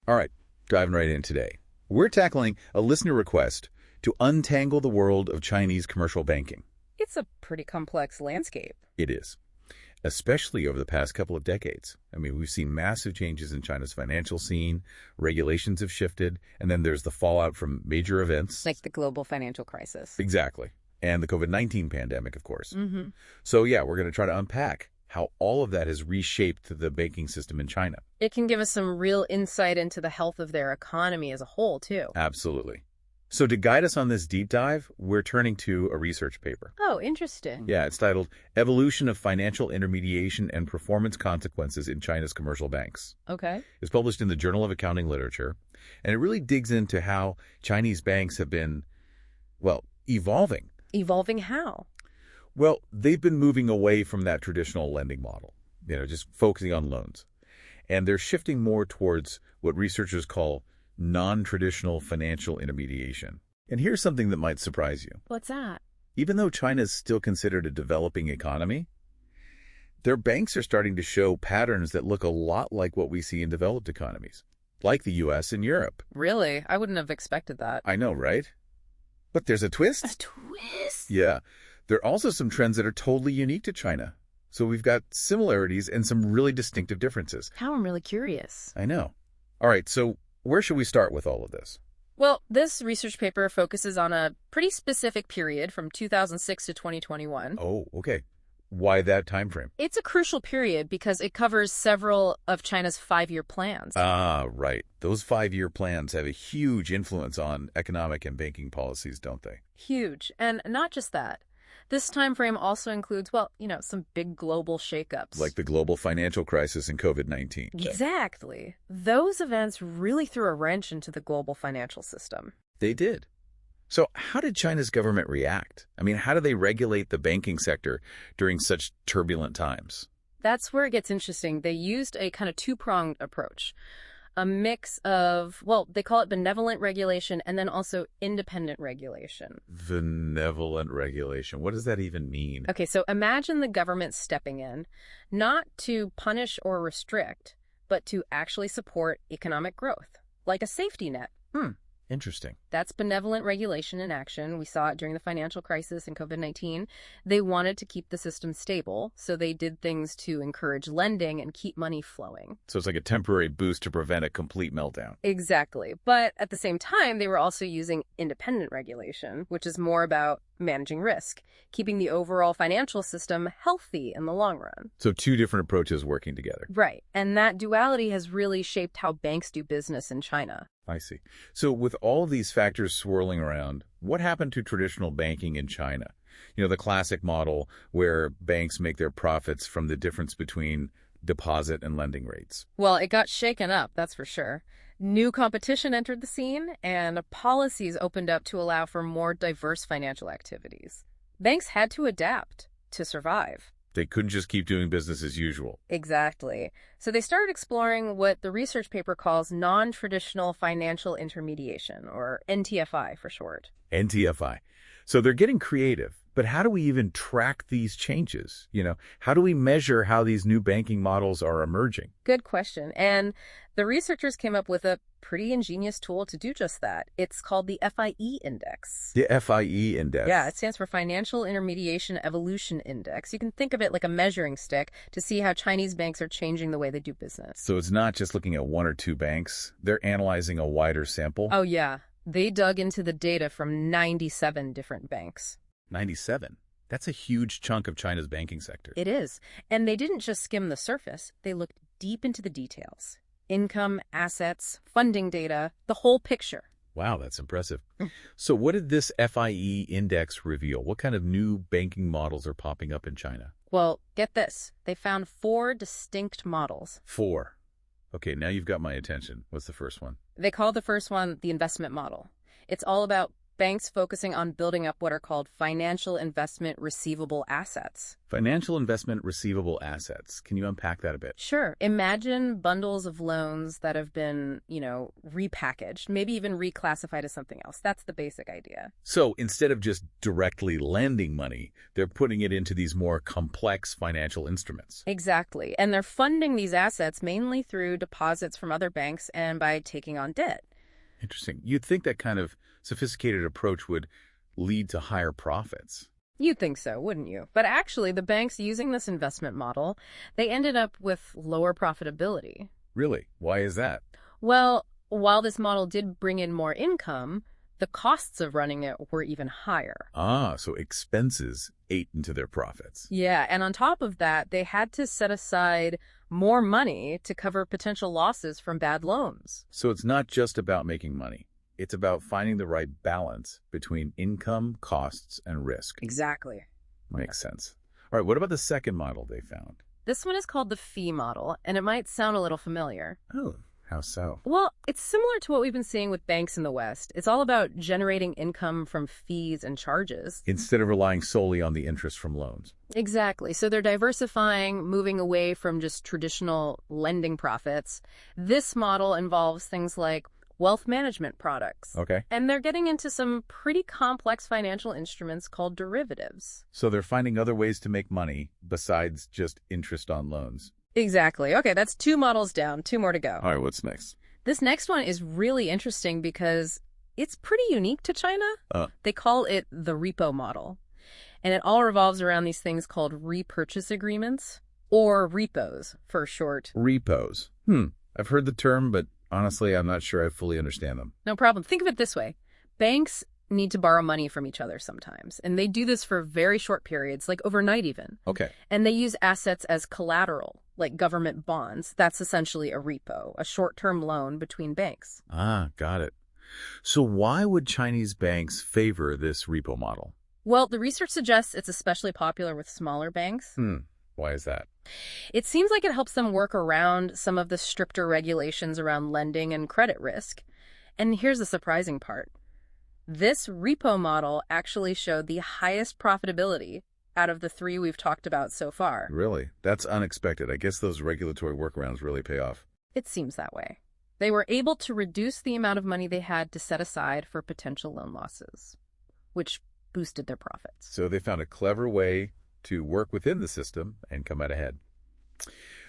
All right, diving right in today. We're tackling a listener request to untangle the world of Chinese commercial banking. It's a pretty complex landscape. It is, especially over the past couple of decades. I mean, we've seen massive changes in China's financial scene, regulations have shifted, and then there's the fallout from major events. Like the global financial crisis. Exactly. And the COVID-19 pandemic, of course. Mm-hmm. So yeah, we're going to try to unpack how all of that has reshaped the banking system in China. It can give us some real insight into the health of their economy as a whole, too. Absolutely. So to guide us on this deep dive, we're turning to a research paper. Oh, interesting. Yeah, it's titled Evolution of Financial Intermediation and Performance Consequences in China's Commercial Banks. Okay. It's published in the Journal of Accounting Literature, and it really digs into how Chinese banks have been, well, evolving. Evolving how? Well, they've been moving away from that traditional lending model, just focusing on loans. And they're shifting more towards what researchers call non-traditional financial intermediation. And here's something that might surprise you. What's that? Even though China is still considered a developing economy, their banks are starting to show patterns that look a lot like what we see in developed economies, like the U.S. and Europe. Really? I wouldn't have expected that. I know, right? But there's a twist. A twist? Yeah. There are also some trends that are totally unique to China. So we've got similarities and some really distinctive differences. Now I'm really curious. I know. All right, so where should we start with all of this? Well, this research paper focuses on a pretty specific period from 2006 to 2021. Oh, okay. Why that time frame? It's a crucial period because it covers several of China's 5-year plans. Ah, right. Those 5-year plans have a huge influence on economic and banking policies, don't they? Huge. And not just that. This time frame also includes, some big global shakeups. Like the global financial crisis and COVID-19. Exactly. Those events really threw a wrench into the global financial system. They did. So how did China's government react? I mean, how do they regulate the banking sector during such turbulent times? That's where it gets interesting. They used a kind of two-pronged approach. A mix of, they call it benevolent regulation and then also independent regulation. Benevolent regulation. What does that even mean? Okay, so imagine the government stepping in, not to punish or restrict, but to actually support economic growth, like a safety net. Interesting. That's benevolent regulation in action. We saw it during the financial crisis and COVID-19. They wanted to keep the system stable, so they did things to encourage lending and keep money flowing. So it's like a temporary boost to prevent a complete meltdown. Exactly. But at the same time, they were also using independent regulation, which is more about managing risk, keeping the overall financial system healthy in the long run. So two different approaches working together. Right. And that duality has really shaped how banks do business in China. I see. So with all of these factors swirling around, what happened to traditional banking in China? The classic model where banks make their profits from the difference between deposit and lending rates. Well, it got shaken up, that's for sure. New competition entered the scene, and policies opened up to allow for more diverse financial activities. Banks had to adapt to survive. They couldn't just keep doing business as usual. Exactly. So they started exploring what the research paper calls non-traditional financial intermediation, or NTFI for short. NTFI. So they're getting creative. But how do we even track these changes? How do we measure how these new banking models are emerging? Good question. And the researchers came up with a pretty ingenious tool to do just that. It's called the FIE Index. The FIE Index? Yeah, it stands for Financial Intermediation Evolution Index. You can think of it like a measuring stick to see how Chinese banks are changing the way they do business. So it's not just looking at one or two banks. They're analyzing a wider sample? Oh, yeah. They dug into the data from 97 different banks. 97. That's a huge chunk of China's banking sector. It is. And they didn't just skim the surface. They looked deep into the details. Income, assets, funding data, the whole picture. Wow, that's impressive. So what did this FIE index reveal? What kind of new banking models are popping up in China? Well, get this. They found 4 distinct models. 4. Okay, now you've got my attention. What's the first one? They call the first one the investment model. It's all about banks focusing on building up what are called financial investment receivable assets. Financial investment receivable assets. Can you unpack that a bit? Sure. Imagine bundles of loans that have been, repackaged, maybe even reclassified as something else. That's the basic idea. So instead of just directly lending money, they're putting it into these more complex financial instruments. Exactly. And they're funding these assets mainly through deposits from other banks and by taking on debt. Interesting. You'd think that kind of sophisticated approach would lead to higher profits. You'd think so, wouldn't you? But actually, the banks using this investment model, they ended up with lower profitability. Really? Why is that? Well, while this model did bring in more income, the costs of running it were even higher. Ah, so expenses ate into their profits. Yeah, and on top of that, they had to set aside more money to cover potential losses from bad loans. So it's not just about making money. It's about finding the right balance between income, costs, and risk. Exactly. Makes sense. All right, what about the second model they found? This one is called the fee model, and it might sound a little familiar. Oh, how so? Well, it's similar to what we've been seeing with banks in the West. It's all about generating income from fees and charges. Instead of relying solely on the interest from loans. Exactly. So they're diversifying, moving away from just traditional lending profits. This model involves things like wealth management products. Okay. And they're getting into some pretty complex financial instruments called derivatives. So they're finding other ways to make money besides just interest on loans. Exactly. Okay, that's 2 models down, 2 more to go. All right, what's next? This next one is really interesting because it's pretty unique to China. They call it the repo model. And it all revolves around these things called repurchase agreements, or repos for short. Repos. I've heard the term, but honestly, I'm not sure I fully understand them. No problem. Think of it this way. Banks need to borrow money from each other sometimes, and they do this for very short periods, like overnight even. Okay. And they use assets as collateral, like government bonds. That's essentially a repo, a short-term loan between banks. Ah, got it. So why would Chinese banks favor this repo model? Well, the research suggests it's especially popular with smaller banks. Why is that? It seems like it helps them work around some of the stricter regulations around lending and credit risk. And here's the surprising part. This repo model actually showed the highest profitability out of the 3 we've talked about so far. Really? That's unexpected. I guess those regulatory workarounds really pay off. It seems that way. They were able to reduce the amount of money they had to set aside for potential loan losses, which boosted their profits. So they found a clever way to work within the system and come out ahead.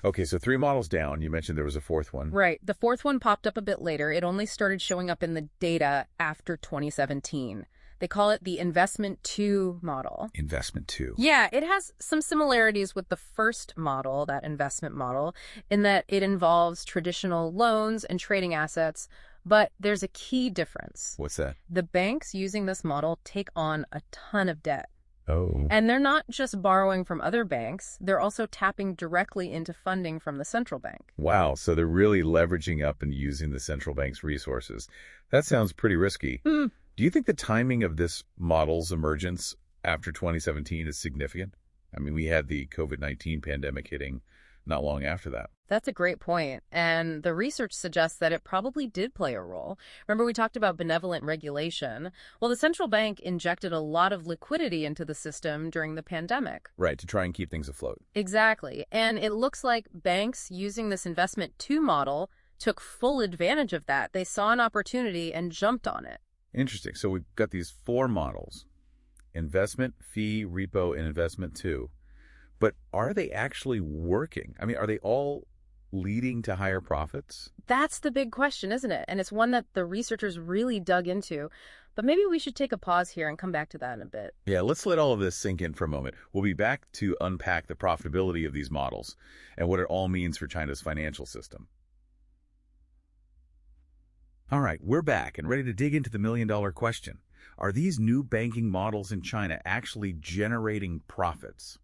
Okay, so 3 models down. You mentioned there was a 4th one. Right. The 4th one popped up a bit later. It only started showing up in the data after 2017. They call it the Investment 2 model. Investment 2. Yeah, it has some similarities with the first model, that investment model, in that it involves traditional loans and trading assets, but there's a key difference. What's that? The banks using this model take on a ton of debt. Oh. And they're not just borrowing from other banks, they're also tapping directly into funding from the central bank. Wow, so they're really leveraging up and using the central bank's resources. That sounds pretty risky. Do you think the timing of this model's emergence after 2017 is significant? I mean, we had the COVID-19 pandemic hitting not long after that. That's a great point. And the research suggests that it probably did play a role. Remember, we talked about benevolent regulation. Well, the central bank injected a lot of liquidity into the system during the pandemic. Right, to try and keep things afloat. Exactly. And it looks like banks using this Investment 2 model took full advantage of that. They saw an opportunity and jumped on it. Interesting. So we've got these 4 models: investment, fee, repo, and investment 2. But are they actually working? I mean, are they all leading to higher profits? That's the big question, isn't it? And it's one that the researchers really dug into. But maybe we should take a pause here and come back to that in a bit. Yeah, let's let all of this sink in for a moment. We'll be back to unpack the profitability of these models and what it all means for China's financial system. All right, we're back and ready to dig into the million-dollar question. Are these new banking models in China actually generating profits?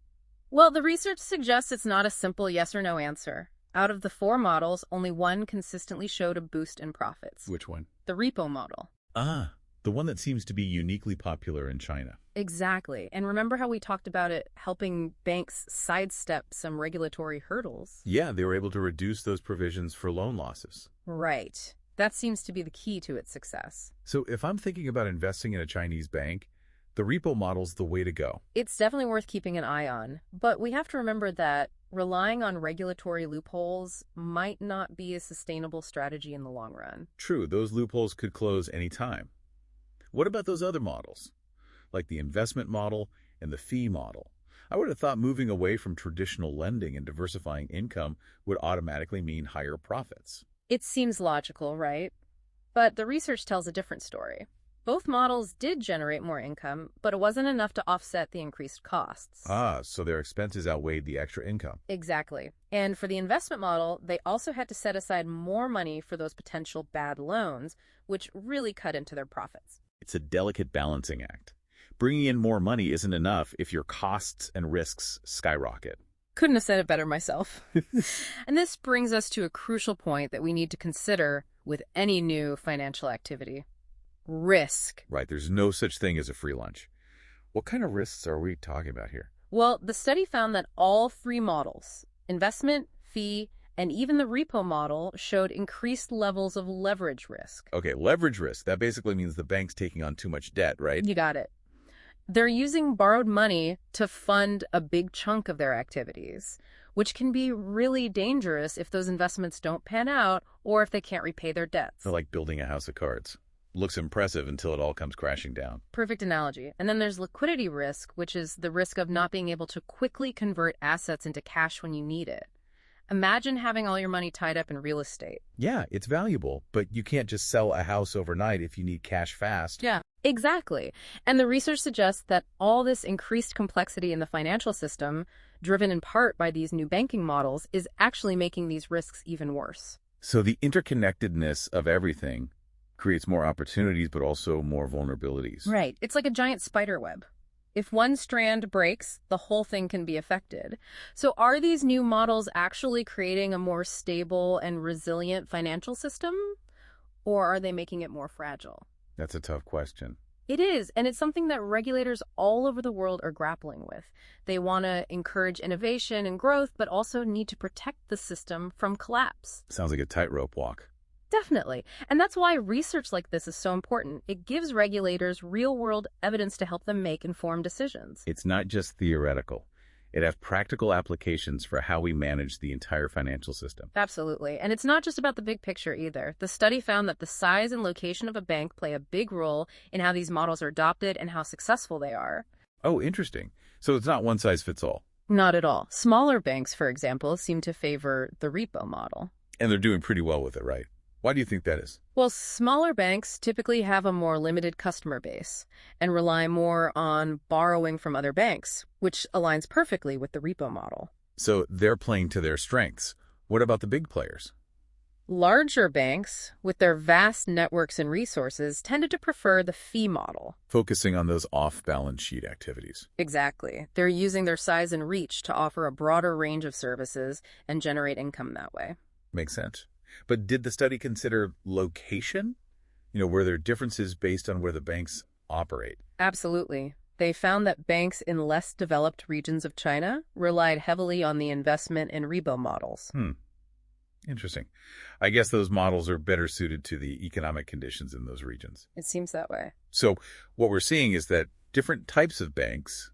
Well, the research suggests it's not a simple yes or no answer. Out of the 4 models, only one consistently showed a boost in profits. Which one? The repo model. Ah, the one that seems to be uniquely popular in China. Exactly. And remember how we talked about it helping banks sidestep some regulatory hurdles? Yeah, they were able to reduce those provisions for loan losses. Right. That seems to be the key to its success. So if I'm thinking about investing in a Chinese bank, the repo model's the way to go. It's definitely worth keeping an eye on, but we have to remember that relying on regulatory loopholes might not be a sustainable strategy in the long run. True, those loopholes could close any time. What about those other models, like the investment model and the fee model? I would have thought moving away from traditional lending and diversifying income would automatically mean higher profits. It seems logical, right? But the research tells a different story. Both models did generate more income, but it wasn't enough to offset the increased costs. Ah, so their expenses outweighed the extra income. Exactly. And for the investment model, they also had to set aside more money for those potential bad loans, which really cut into their profits. It's a delicate balancing act. Bringing in more money isn't enough if your costs and risks skyrocket. Couldn't have said it better myself. And this brings us to a crucial point that we need to consider with any new financial activity. Risk. Right, there's no such thing as a free lunch. What kind of risks are we talking about here? Well, the study found that all three models, investment, fee, and even the repo model, showed increased levels of leverage risk. Okay, leverage risk. That basically means the bank's taking on too much debt, right? You got it. They're using borrowed money to fund a big chunk of their activities, which can be really dangerous if those investments don't pan out or if they can't repay their debts. They're like building a house of cards. Looks impressive until it all comes crashing down. Perfect analogy. And then there's liquidity risk, which is the risk of not being able to quickly convert assets into cash when you need it. Imagine having all your money tied up in real estate. Yeah, it's valuable, but you can't just sell a house overnight if you need cash fast. Yeah, exactly. And the research suggests that all this increased complexity in the financial system, driven in part by these new banking models, is actually making these risks even worse. So the interconnectedness of everything creates more opportunities, but also more vulnerabilities. Right. It's like a giant spider web. If one strand breaks, the whole thing can be affected. So are these new models actually creating a more stable and resilient financial system? Or are they making it more fragile? That's a tough question. It is, and it's something that regulators all over the world are grappling with. They want to encourage innovation and growth, but also need to protect the system from collapse. Sounds like a tightrope walk. Definitely. And that's why research like this is so important. It gives regulators real-world evidence to help them make informed decisions. It's not just theoretical. It has practical applications for how we manage the entire financial system. Absolutely. And it's not just about the big picture either. The study found that the size and location of a bank play a big role in how these models are adopted and how successful they are. Oh, interesting. So it's not one size fits all. Not at all. Smaller banks, for example, seem to favor the repo model. And they're doing pretty well with it, right? Why do you think that is? Well, smaller banks typically have a more limited customer base and rely more on borrowing from other banks, which aligns perfectly with the repo model. So they're playing to their strengths. What about the big players? Larger banks, with their vast networks and resources, tended to prefer the fee model. Focusing on those off-balance sheet activities. Exactly. They're using their size and reach to offer a broader range of services and generate income that way. Makes sense. But did the study consider location? Were there differences based on where the banks operate? Absolutely. They found that banks in less developed regions of China relied heavily on the investment and repo models. Interesting. I guess those models are better suited to the economic conditions in those regions. It seems that way. So what we're seeing is that different types of banks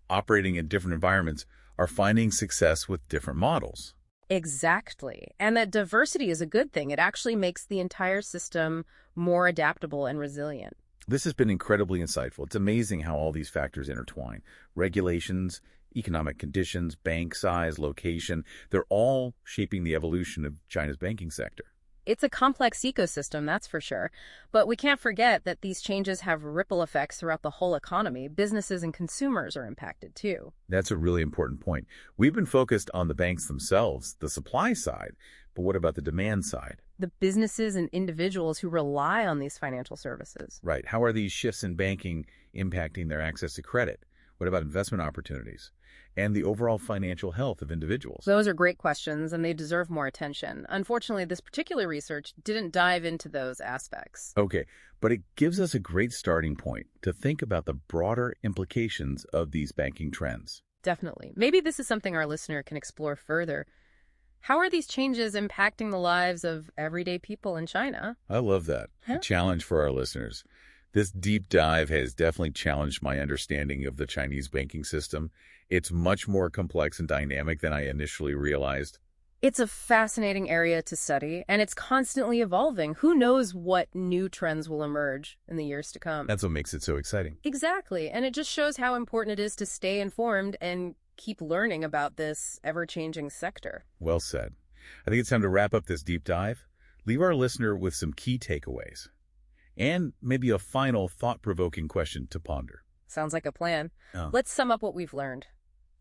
operating in different environments are finding success with different models. Exactly. And that diversity is a good thing. It actually makes the entire system more adaptable and resilient. This has been incredibly insightful. It's amazing how all these factors intertwine. Regulations, economic conditions, bank size, location, they're all shaping the evolution of China's banking sector. It's a complex ecosystem, that's for sure. But we can't forget that these changes have ripple effects throughout the whole economy. Businesses and consumers are impacted too. That's a really important point. We've been focused on the banks themselves, the supply side, but what about the demand side? The businesses and individuals who rely on these financial services. Right. How are these shifts in banking impacting their access to credit? What about investment opportunities? And the overall financial health of individuals? Those are great questions, and they deserve more attention. Unfortunately, this particular research didn't dive into those aspects. Okay, but it gives us a great starting point to think about the broader implications of these banking trends. Definitely. Maybe this is something our listener can explore further. How are these changes impacting the lives of everyday people in China? I love that. A challenge for our listeners. This deep dive has definitely challenged my understanding of the Chinese banking system. It's much more complex and dynamic than I initially realized. It's a fascinating area to study, and it's constantly evolving. Who knows what new trends will emerge in the years to come? That's what makes it so exciting. Exactly, and it just shows how important it is to stay informed and keep learning about this ever-changing sector. Well said. I think it's time to wrap up this deep dive. Leave our listener with some key takeaways and maybe a final thought-provoking question to ponder. Sounds like a plan. Oh. Let's sum up what we've learned.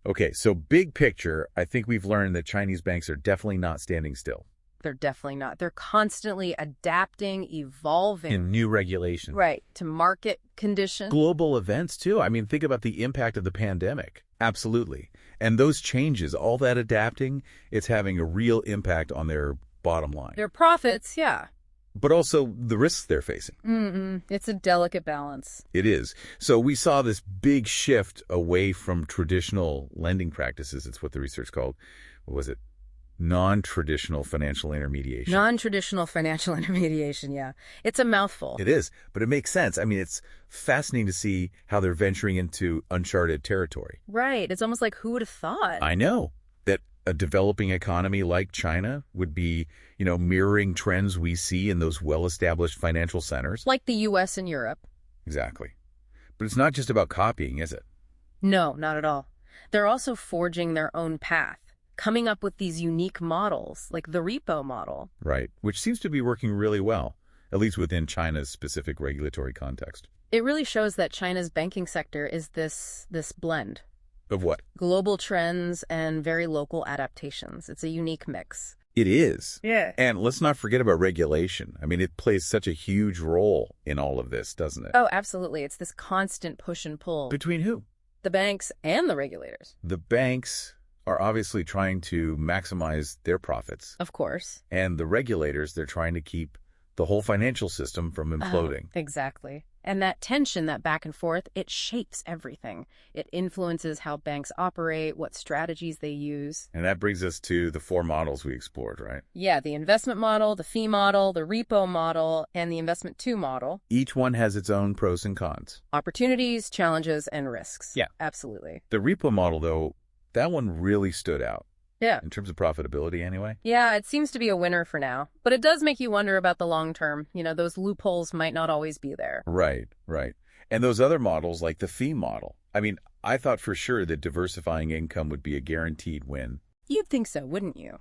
Okay, so big picture, I think we've learned that Chinese banks are definitely not standing still. They're definitely not. They're constantly adapting, evolving. In new regulations. Right, to market conditions. Global events, too. I mean, think about the impact of the pandemic. Absolutely. And those changes, all that adapting, it's having a real impact on their bottom line. Their profits, yeah. But also the risks they're facing. It's a delicate balance. It is. So we saw this big shift away from traditional lending practices. It's what the research called, what was it? Non-traditional financial intermediation. Non-traditional financial intermediation, yeah. It's a mouthful. It is, but it makes sense. I mean, it's fascinating to see how they're venturing into uncharted territory. Right. It's almost like who would have thought? I know that a developing economy like China would be, mirroring trends we see in those well-established financial centers. Like the U.S. and Europe. Exactly. But it's not just about copying, is it? No, not at all. They're also forging their own path, coming up with these unique models, like the repo model. Right, which seems to be working really well, at least within China's specific regulatory context. It really shows that China's banking sector is this blend. Of what? Global trends and very local adaptations. It's a unique mix. It is. Yeah. And let's not forget about regulation. I mean, it plays such a huge role in all of this, doesn't it? Oh, absolutely. It's this constant push and pull. Between who? The banks and the regulators. The banks are obviously trying to maximize their profits. Of course. And the regulators, they're trying to keep the whole financial system from imploding. Exactly. And that tension, that back and forth, it shapes everything. It influences how banks operate, what strategies they use. And that brings us to the 4 models we explored, right? Yeah, the investment model, the fee model, the repo model, and the investment 2 model. Each one has its own pros and cons. Opportunities, challenges, and risks. Yeah. Absolutely. The repo model, though, that one really stood out. Yeah. In terms of profitability, anyway. Yeah, it seems to be a winner for now. But it does make you wonder about the long term. Those loopholes might not always be there. Right, right. And those other models, like the fee model. I mean, I thought for sure that diversifying income would be a guaranteed win. You'd think so, wouldn't you?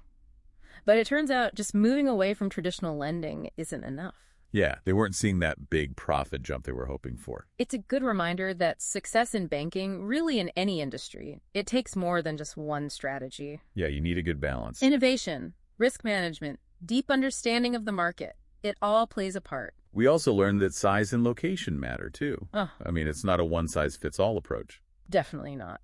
But it turns out just moving away from traditional lending isn't enough. Yeah, they weren't seeing that big profit jump they were hoping for. It's a good reminder that success in banking, really in any industry, it takes more than just one strategy. Yeah, you need a good balance. Innovation, risk management, deep understanding of the market, it all plays a part. We also learned that size and location matter, too. Oh. I mean, it's not a one-size-fits-all approach. Definitely not.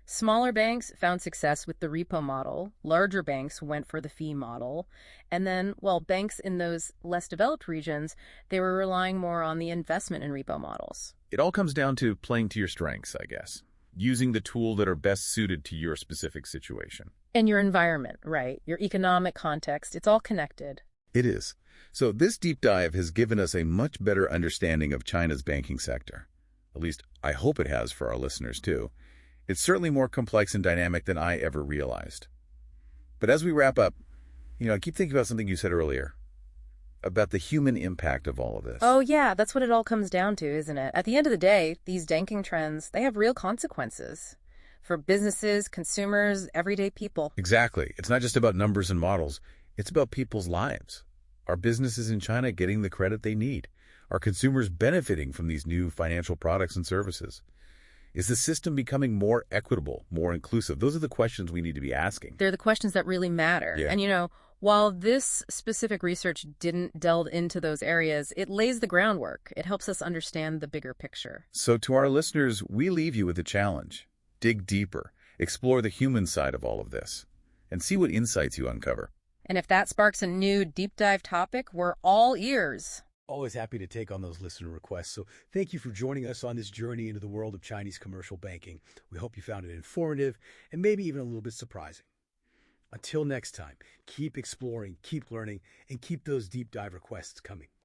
Smaller banks found success with the repo model, larger banks went for the fee model, and then, while banks in those less developed regions, they were relying more on the investment and repo models. It all comes down to playing to your strengths, I guess. Using the tool that are best suited to your specific situation. And your environment, right? Your economic context, it's all connected. It is. So this deep dive has given us a much better understanding of China's banking sector. At least, I hope it has for our listeners, too. It's certainly more complex and dynamic than I ever realized. But as we wrap up, I keep thinking about something you said earlier, about the human impact of all of this. Oh, yeah, that's what it all comes down to, isn't it? At the end of the day, these banking trends, they have real consequences for businesses, consumers, everyday people. Exactly. It's not just about numbers and models. It's about people's lives. Are businesses in China getting the credit they need? Are consumers benefiting from these new financial products and services? Is the system becoming more equitable, more inclusive? Those are the questions we need to be asking. They're the questions that really matter. Yeah. And, while this specific research didn't delve into those areas, it lays the groundwork. It helps us understand the bigger picture. So to our listeners, we leave you with a challenge. Dig deeper, explore the human side of all of this, and see what insights you uncover. And if that sparks a new deep dive topic, we're all ears. Always happy to take on those listener requests. So thank you for joining us on this journey into the world of Chinese commercial banking. We hope you found it informative and maybe even a little bit surprising. Until next time, keep exploring, keep learning, and keep those deep dive requests coming.